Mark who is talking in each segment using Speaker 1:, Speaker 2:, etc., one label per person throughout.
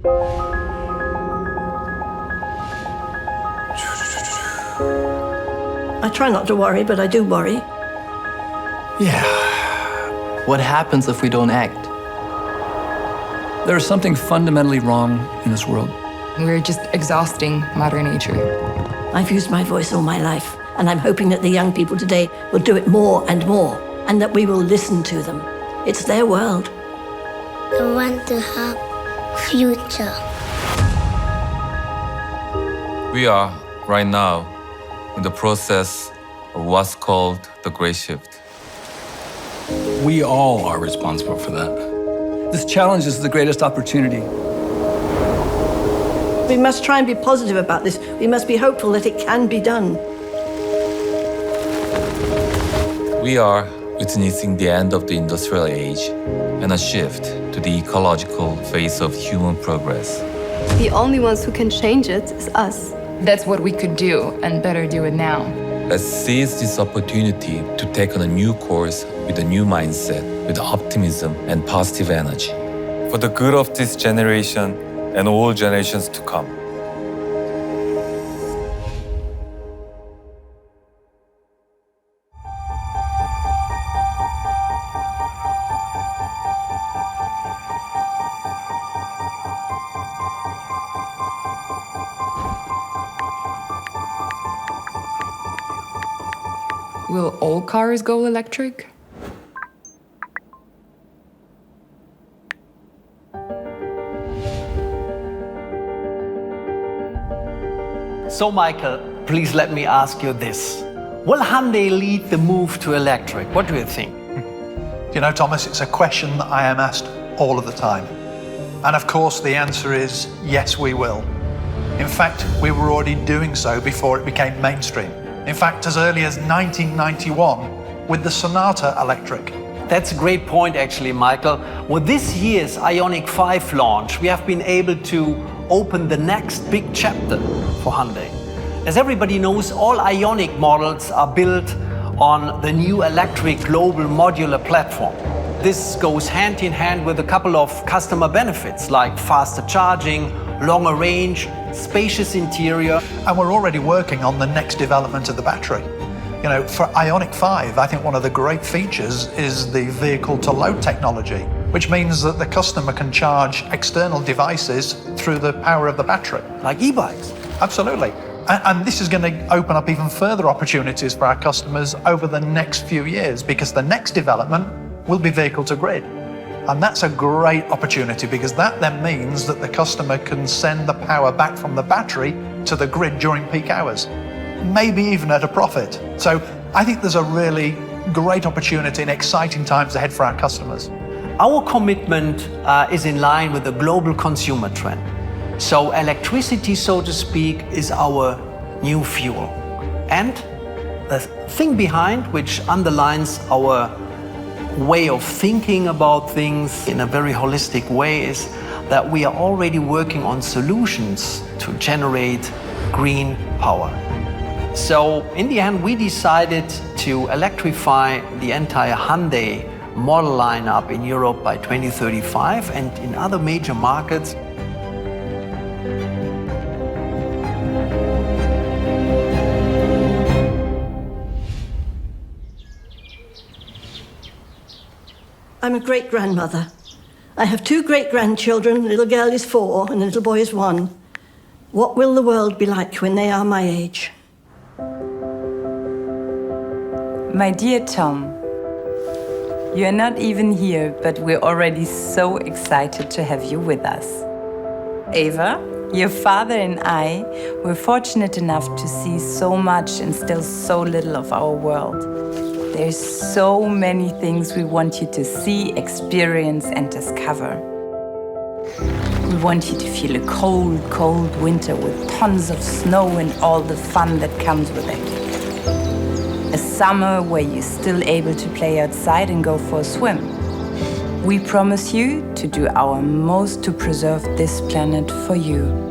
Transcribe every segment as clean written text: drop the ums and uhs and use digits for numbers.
Speaker 1: I try not to worry, but I do worry.
Speaker 2: Yeah.
Speaker 3: What happens if we don't act?
Speaker 2: There's something fundamentally wrong in this world.
Speaker 4: We're just exhausting Mother Nature.
Speaker 1: I've used my voice all my life, and I'm hoping that the young people today will do it more and more, and that we will listen to them. It's their world.
Speaker 5: I want to have future.
Speaker 6: We are, right now, in the process of what's called the Great Shift.
Speaker 2: We all are responsible for that. This challenge is the greatest opportunity.
Speaker 1: We must try and be positive about this. We must be hopeful that it can be done.
Speaker 6: We are witnessing the end of the industrial age and a shift to the ecological phase of human progress.
Speaker 7: The only ones who can change it is us.
Speaker 4: That's what we could do, and better do it now.
Speaker 6: Let's seize this opportunity to take on a new course with a new mindset, with optimism and positive energy. For the good of this generation and all generations to come.
Speaker 4: Will all cars go electric?
Speaker 8: So, Michael, please let me ask you this. Will Hyundai lead the move to electric? What do you think?
Speaker 9: You know, Thomas, it's a question that I am asked all of the time. And of course, the answer is yes, we will. In fact, we were already doing so before it became mainstream. In fact, as early as 1991 with the Sonata Electric.
Speaker 8: That's a great point, actually, Michael. With this year's Ioniq 5 launch, we have been able to open the next big chapter for Hyundai. As everybody knows, all Ioniq models are built on the new electric global modular platform. This goes hand in hand with a couple of customer benefits like faster charging, longer range, spacious interior.
Speaker 9: And we're already working on the next development of the battery. You know, for Ioniq 5, I think one of the great features is the vehicle-to-load technology, which means that the customer can charge external devices through the power of the battery.
Speaker 8: Like e-bikes.
Speaker 9: Absolutely. And this is going to open up even further opportunities for our customers over the next few years, because the next development will be vehicle-to-grid. And that's a great opportunity, because that then means that the customer can send the power back from the battery to the grid during peak hours, maybe even at a profit. So I think there's a really great opportunity and exciting times ahead for our customers.
Speaker 8: Our commitment is in line with the global consumer trend. So electricity, so to speak, is our new fuel. And the thing behind, which underlines our way of thinking about things in a very holistic way, is that we are already working on solutions to generate green power. So in the end, we decided to electrify the entire Hyundai model lineup in Europe by 2035 and in other major markets.
Speaker 1: I'm a great-grandmother. I have 2 great-grandchildren. Little girl is 4 and little boy is 1. What will the world be like when they are my age?
Speaker 10: My dear Tom, you are not even here, but we're already so excited to have you with us. Ava, your father and I were fortunate enough to see so much and still so little of our world. There's so many things we want you to see, experience, and discover. We want you to feel a cold, cold winter with tons of snow and all the fun that comes with it. A summer where you're still able to play outside and go for a swim. We promise you to do our most to preserve this planet for you.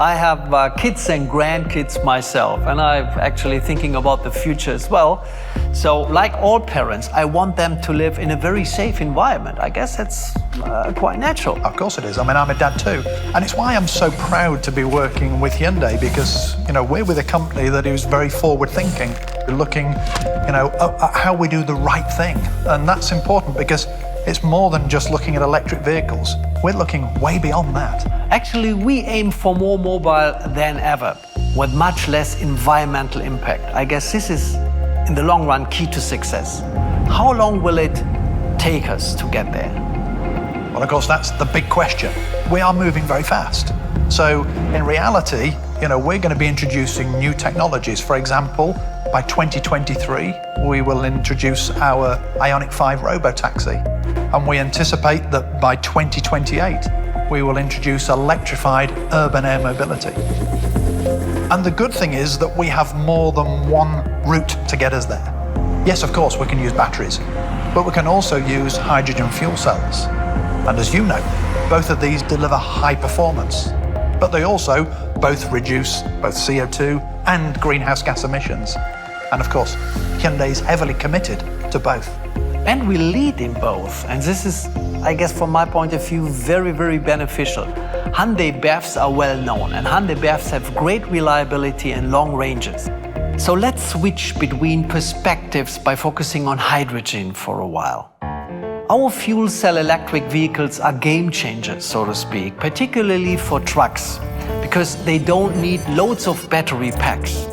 Speaker 8: I have kids and grandkids myself, and I'm actually thinking about the future as well. So, like all parents, I want them to live in a very safe environment. I guess that's quite natural.
Speaker 9: Of course it is. I mean, I'm a dad too. And it's why I'm so proud to be working with Hyundai, because, we're with a company that is very forward-thinking. We're looking, at how we do the right thing. And that's important because it's more than just looking at electric vehicles. We're looking way beyond that.
Speaker 8: Actually, we aim for more mobile than ever, with much less environmental impact. I guess this is, in the long run, key to success. How long will it take us to get there?
Speaker 9: Well, of course, that's the big question. We are moving very fast. So, in reality, we're going to be introducing new technologies. For example, by 2023, we will introduce our Ioniq 5 robotaxi. And we anticipate that by 2028, we will introduce electrified urban air mobility. And the good thing is that we have more than one route to get us there. Yes, of course, we can use batteries, but we can also use hydrogen fuel cells. And as you know, both of these deliver high performance, but they also both reduce both CO2 and greenhouse gas emissions. And of course, Hyundai is heavily committed to both.
Speaker 8: And we lead in both. And this is, I guess, from my point of view, very, very beneficial. Hyundai BEVs are well known, and Hyundai BEVs have great reliability and long ranges. So let's switch between perspectives by focusing on hydrogen for a while. Our fuel cell electric vehicles are game changers, so to speak, particularly for trucks, because they don't need loads of battery packs.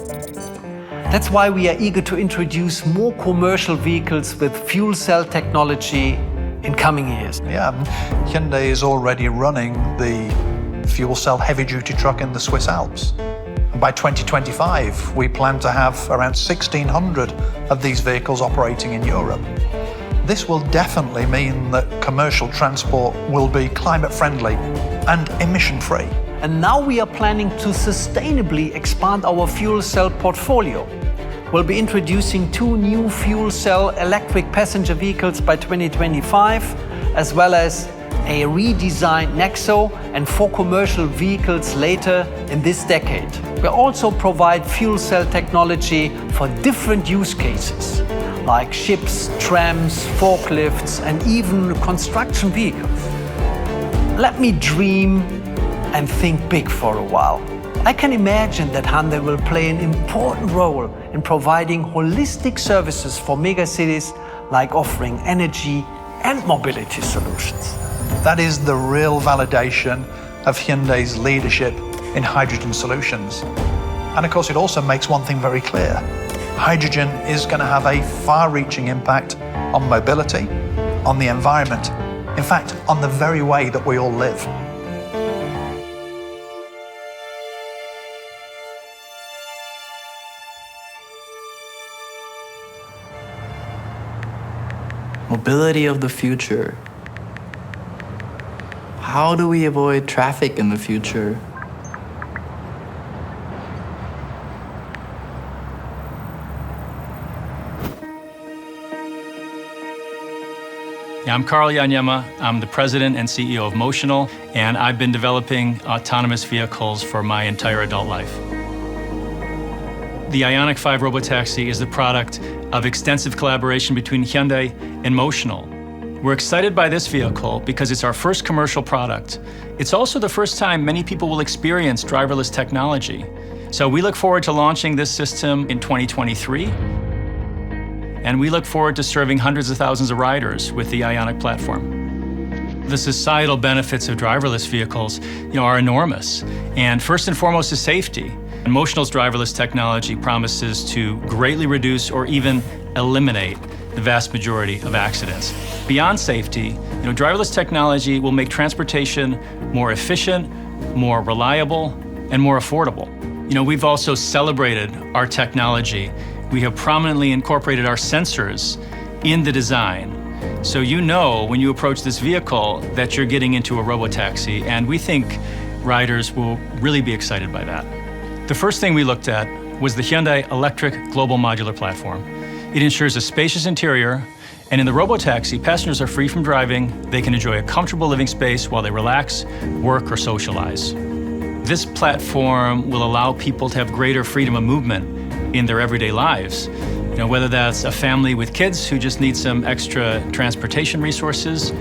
Speaker 8: That's why we are eager to introduce more commercial vehicles with fuel cell technology in coming years.
Speaker 9: Yeah, Hyundai is already running the fuel cell heavy-duty truck in the Swiss Alps. And by 2025, we plan to have around 1,600 of these vehicles operating in Europe. This will definitely mean that commercial transport will be climate-friendly and emission-free.
Speaker 8: And now we are planning to sustainably expand our fuel cell portfolio. We'll be introducing 2 new fuel cell electric passenger vehicles by 2025, as well as a redesigned Nexo and 4 commercial vehicles later in this decade. We'll also provide fuel cell technology for different use cases, like ships, trams, forklifts, and even construction vehicles. Let me dream and think big for a while. I can imagine that Hyundai will play an important role in providing holistic services for megacities, like offering energy and mobility solutions.
Speaker 9: That is the real validation of Hyundai's leadership in hydrogen solutions. And of course, it also makes one thing very clear. Hydrogen is going to have a far-reaching impact on mobility, on the environment, in fact, on the very way that we all live.
Speaker 3: Mobility of the future. How do we avoid traffic in the future?
Speaker 11: Yeah, I'm Karl Janyema. I'm the president and CEO of Motional, and I've been developing autonomous vehicles for my entire adult life. The Ioniq 5 robotaxi is the product of extensive collaboration between Hyundai and Motional. We're excited by this vehicle because it's our first commercial product. It's also the first time many people will experience driverless technology. So we look forward to launching this system in 2023. And we look forward to serving hundreds of thousands of riders with the Ioniq platform. The societal benefits of driverless vehicles, are enormous. And first and foremost is safety. And Motional's driverless technology promises to greatly reduce or even eliminate the vast majority of accidents. Beyond safety, driverless technology will make transportation more efficient, more reliable, and more affordable. We've also celebrated our technology. We have prominently incorporated our sensors in the design. So when you approach this vehicle that you're getting into a robotaxi, and we think riders will really be excited by that. The first thing we looked at was the Hyundai Electric Global Modular Platform. It ensures a spacious interior, and in the robotaxi, passengers are free from driving. They can enjoy a comfortable living space while they relax, work, or socialize. This platform will allow people to have greater freedom of movement in their everyday lives. Whether that's a family with kids who just need some extra transportation resources,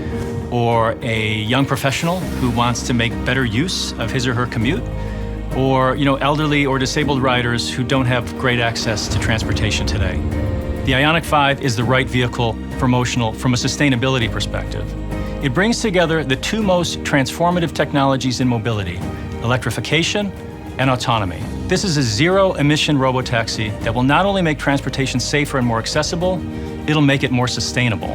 Speaker 11: or a young professional who wants to make better use of his or her commute, or elderly or disabled riders who don't have great access to transportation today. The Ioniq 5 is the right vehicle for Motional from a sustainability perspective. It brings together the two most transformative technologies in mobility, electrification and autonomy. This is a zero-emission robotaxi that will not only make transportation safer and more accessible, it'll make it more sustainable.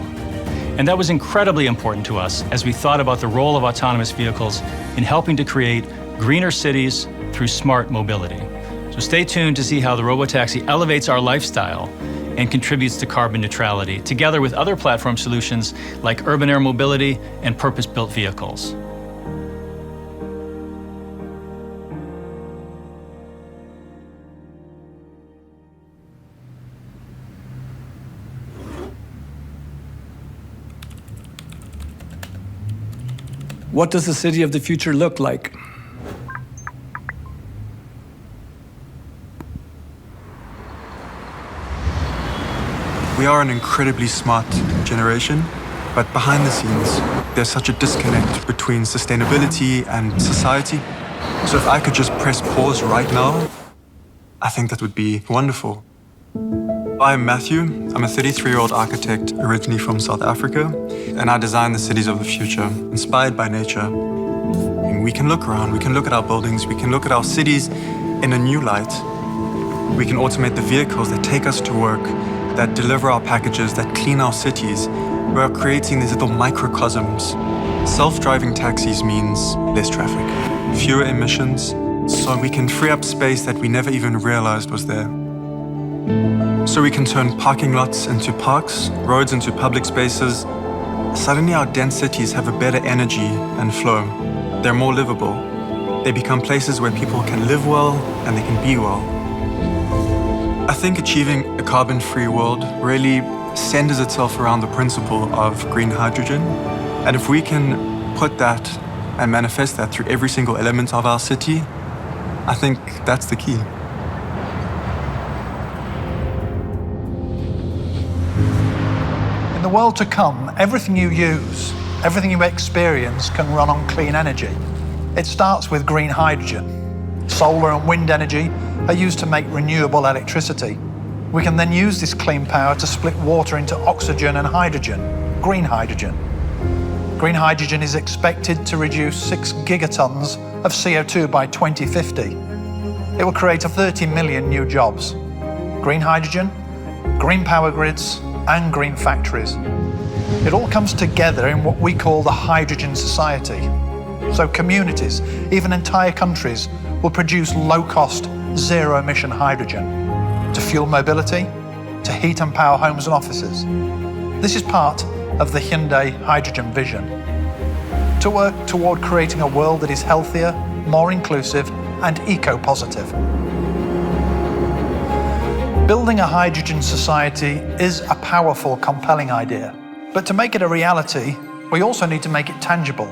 Speaker 11: And that was incredibly important to us as we thought about the role of autonomous vehicles in helping to create greener cities through smart mobility. So stay tuned to see how the robotaxi elevates our lifestyle and contributes to carbon neutrality, together with other platform solutions like urban air mobility and purpose-built vehicles.
Speaker 2: What does the city of the future look like?
Speaker 12: We are an incredibly smart generation, but behind the scenes, there's such a disconnect between sustainability and society. So if I could just press pause right now, I think that would be wonderful. I'm Matthew. I'm a 33-year-old architect originally from South Africa, and I design the cities of the future, inspired by nature. And we can look around, we can look at our buildings, we can look at our cities in a new light. We can automate the vehicles that take us to work, that deliver our packages, that clean our cities. We are creating these little microcosms. Self-driving taxis means less traffic, fewer emissions, so we can free up space that we never even realized was there. So we can turn parking lots into parks, roads into public spaces. Suddenly our dense cities have a better energy and flow. They're more livable. They become places where people can live well and they can be well. I think achieving a carbon-free world really centers itself around the principle of green hydrogen. And if we can put that and manifest that through every single element of our city, I think that's the key.
Speaker 9: In the world to come, everything you use, everything you experience can run on clean energy. It starts with green hydrogen. Solar and wind energy are used to make renewable electricity. We can then use this clean power to split water into oxygen and hydrogen, green hydrogen. Green hydrogen is expected to reduce 6 gigatons of CO2 by 2050. It will create 30 million new jobs. Green hydrogen, green power grids, and green factories. It all comes together in what we call the hydrogen society. So communities, even entire countries, will produce low-cost, zero-emission hydrogen to fuel mobility, to heat and power homes and offices. This is part of the Hyundai hydrogen vision. To work toward creating a world that is healthier, more inclusive, and eco-positive. Building a hydrogen society is a powerful, compelling idea. But to make it a reality, we also need to make it tangible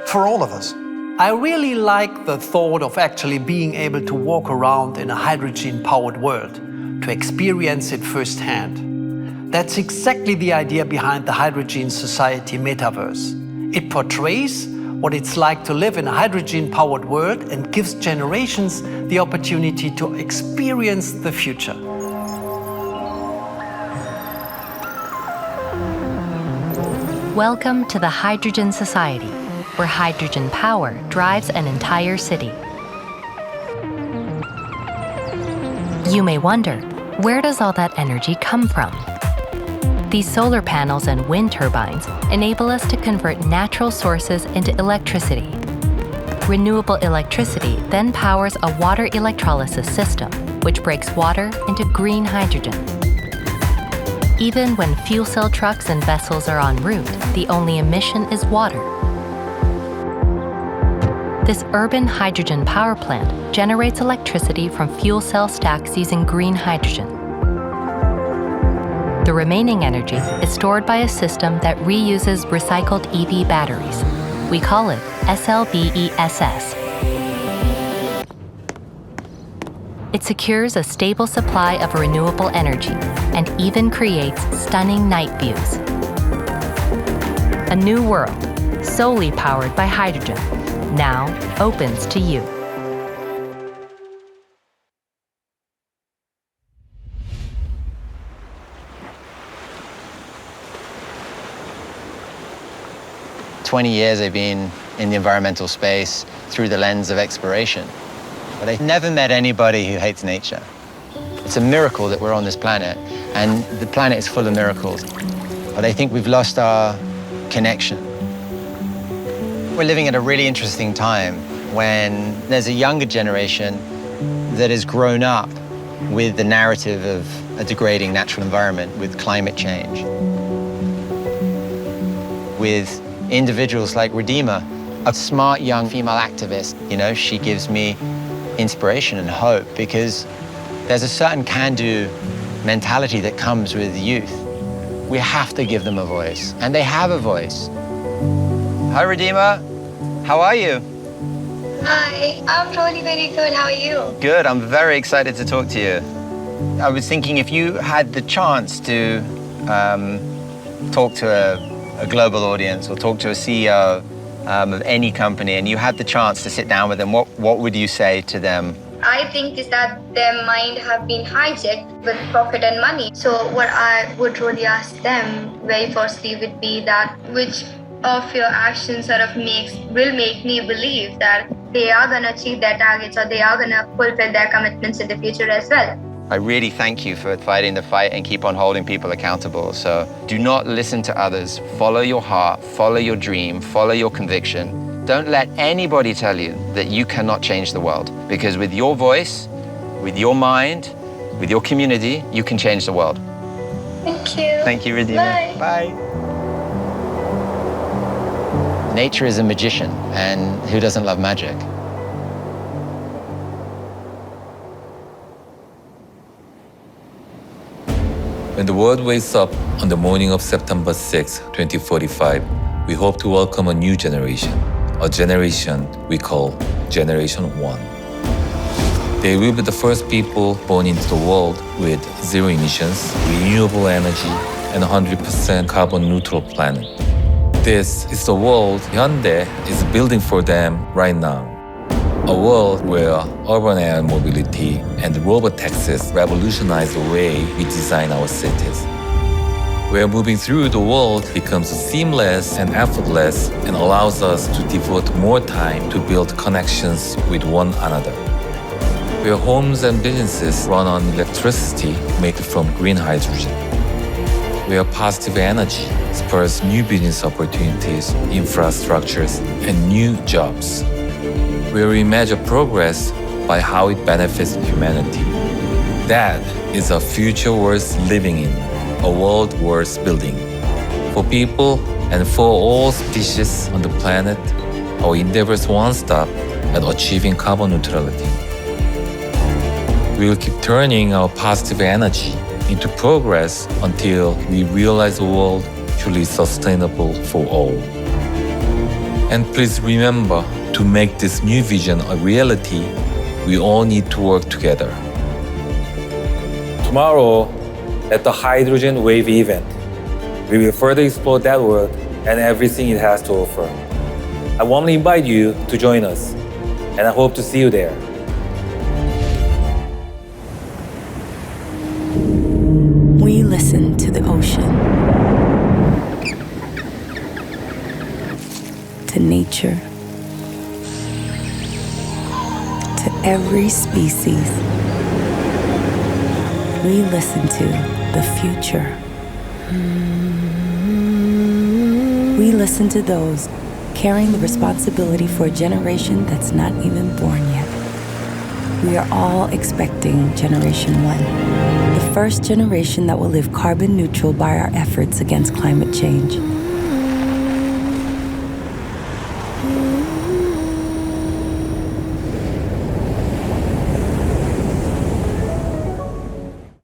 Speaker 9: for all of us.
Speaker 8: I really like the thought of actually being able to walk around in a hydrogen-powered world, to experience it firsthand. That's exactly the idea behind the Hydrogen Society metaverse. It portrays what it's like to live in a hydrogen-powered world and gives generations the opportunity to experience the future.
Speaker 13: Welcome to the Hydrogen Society, where hydrogen power drives an entire city. You may wonder, where does all that energy come from? These solar panels and wind turbines enable us to convert natural sources into electricity. Renewable electricity then powers a water electrolysis system, which breaks water into green hydrogen. Even when fuel cell trucks and vessels are en route, the only emission is water. This urban hydrogen power plant generates electricity from fuel cell stacks using green hydrogen. The remaining energy is stored by a system that reuses recycled EV batteries. We call it SLBESS. It secures a stable supply of renewable energy and even creates stunning night views. A new world, solely powered by hydrogen, now opens to you.
Speaker 14: For 20 years I've been in the environmental space through the lens of exploration. But I've never met anybody who hates nature. It's a miracle that we're on this planet, and the planet is full of miracles. But I think we've lost our connection. We're living at a really interesting time when there's a younger generation that has grown up with the narrative of a degrading natural environment, with climate change. With individuals like Redeema, a smart young female activist. You know, she gives me inspiration and hope because there's a certain can-do mentality that comes with youth. We have to give them a voice, and they have a voice. Hi, Redeema. How are you?
Speaker 15: Hi, I'm really very good. How are you?
Speaker 14: Good. I'm very excited to talk to you. I was thinking if you had the chance to talk to a global audience or talk to a CEO of any company, and you had the chance to sit down with them, what would you say to them?
Speaker 15: I think is that their mind have been hijacked with profit and money. So what I would really ask them very firstly would be that which of your actions sort of will make me believe that they are going to achieve their targets or they are going to fulfill their commitments in the future as well.
Speaker 14: I really thank you for fighting the fight and keep on holding people accountable. So do not listen to others. Follow your heart, follow your dream, follow your conviction. Don't let anybody tell you that you cannot change the world. Because with your voice, with your mind, with your community, you can change the world.
Speaker 15: Thank you.
Speaker 14: Thank you, Redeema.
Speaker 15: Bye.
Speaker 14: Bye. Nature is a magician, and who doesn't love magic?
Speaker 6: When the world wakes up on the morning of September 6, 2045, we hope to welcome a new generation, a generation we call Generation 1. They will be the first people born into the world with zero emissions, renewable energy, and 100% carbon neutral planet. This is the world Hyundai is building for them right now. A world where urban air mobility and robotaxis revolutionize the way we design our cities. Where moving through the world becomes seamless and effortless and allows us to devote more time to build connections with one another. Where homes and businesses run on electricity made from green hydrogen. Where positive energy spurs new business opportunities, infrastructures, and new jobs. Where we measure progress by how it benefits humanity. That is a future worth living in, a world worth building. For people and for all species on the planet, our endeavors won't stop at achieving carbon neutrality. We will keep turning our positive energy into progress until we realize a world truly sustainable for all. And please remember, to make this new vision a reality, we all need to work together. Tomorrow, at the Hydrogen Wave event, we will further explore that world and everything it has to offer. I warmly invite you to join us, and I hope to see you there.
Speaker 10: We listen to the ocean, to nature, to every species. We listen to the future. We listen to those carrying the responsibility for a generation that's not even born yet. We are all expecting Generation 1, the first generation that will live carbon neutral by our efforts against climate change.